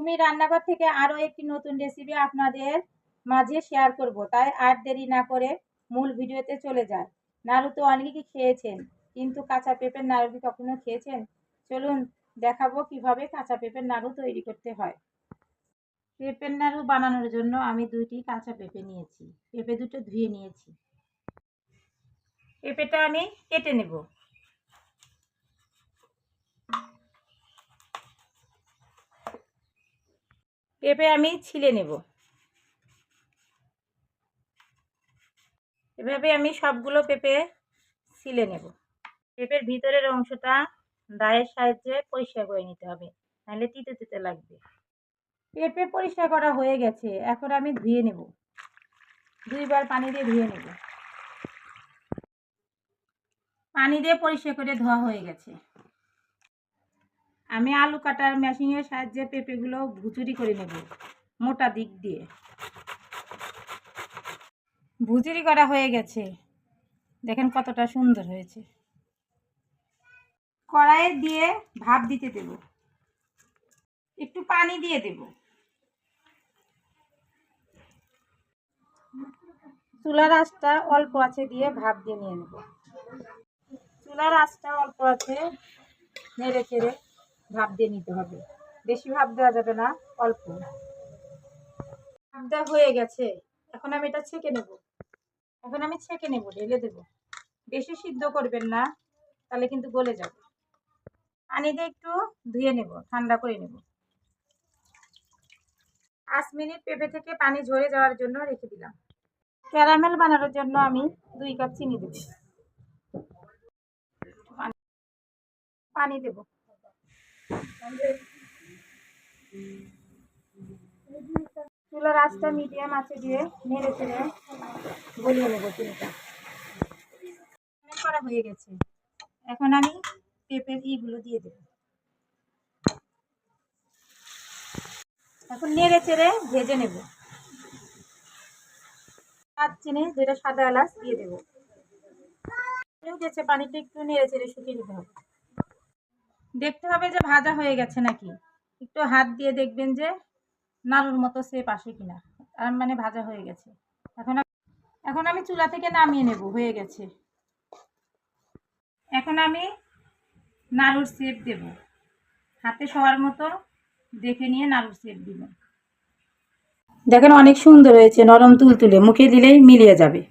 সুমি রান্নাঘর থেকে আরো একটি নতুন রেসিপি আপনাদের মাঝে শেয়ার করব, তাই আর দেরি না করে মূল ভিডিওতে চলে যায়। নাড়ু তো অনেকেই খেয়েছেন, কিন্তু কাঁচা পেঁপের নাড়ু কি কখনো খেয়েছেন? চলুন দেখাবো কিভাবে কাঁচা পেঁপের নাড়ু তৈরি করতে হয়। পেঁপের নাড়ু বানানোর জন্য আমি 2টি কাঁচা পেঁপে নিয়েছি। পেঁপে দুটো ধুয়ে নিয়েছি। পেঁপেটা আমি কেটে নেব। পেঁপে আমি ছিলে নেব। এভাবে আমি সবগুলো পেঁপে ছিলে নেব। পেঁপের ভিতরের অংশটা দায়ের সাহায্যে পরিষ্কার করে নিতে হবে, নাহলে তিতে তিতে লাগবে। পেঁপে পরিষ্কার করা হয়ে গেছে, এখন আমি ধুয়ে নেব। 2বার পানি দিয়ে ধুয়ে নেব। পানি দিয়ে পরিষ্কার করে ধোয়া হয়ে গেছে। আমি আলু কাটার মেশিনের সাহায্যে পেঁপেগুলো ভুচুরি করে নেব মোটা দিক দিয়ে। ভুচুরি করা হয়ে গেছে, দেখেন কতটা সুন্দর হয়েছে। কড়াইয়ে দিয়ে ভাপ দিতে দেব। একটু পানি দিয়ে দেব। চুলার আঁচটা অল্প আছে দিয়ে ভাপ দিয়ে নিয়ে নেব। চুলার আঁচটা অল্প আছে নেড়ে চেড়ে ভাপ দিয়ে নিতে হবে। বেশি ভাপ দেওয়া যাবে না, অল্প ভাপ দেওয়া হয়ে গেছে। এখন আমি এটা ছেঁকে নেব। ঢেলে দেব। বেশি সিদ্ধ করবেন না, তাহলে কিন্তু গলে যাবে। পানি দিয়ে একটু ধুয়ে নেব, ঠান্ডা করে নেব। 5 মিনিট পেঁপে থেকে পানি ঝরে যাওয়ার জন্য রেখে দিলাম। ক্যারামেল বানানোর জন্য আমি 2 কাপ চিনি দেব। পানি দেব। চুলার আঁচটা মিডিয়াম আঁচে দিয়ে নেড়ে চেড়ে গলিয়ে নেব চিনিটা। করা হয়ে গেছে, এখন আমি পেঁপের ইগুলো দিয়ে দেব। এখন নেড়ে চেড়ে ভেজে নেব। চিনি 2টা সাদা এলাচ দিয়ে দেব। গেছে, পানিটা একটু নেড়ে চেড়ে শুকিয়ে নিতে হবে। দেখতে হবে যে ভাজা হয়ে গেছে নাকি। একটু হাত দিয়ে দেখবেন যে নাড়ুর মতো শেপ আসে কিনা, তার মানে ভাজা হয়ে গেছে। এখন আমি চুলা থেকে নামিয়ে নেব, হয়ে গেছে। এখন আমি নাড়ুর শেপ দেব। হাতে সবার মতো দেখে নিয়ে নাড়ুর শেপ দিব। দেখেন অনেক সুন্দর হয়েছে, নরম তুলতুলে, মুখে দিলেই মিলিয়ে যাবে।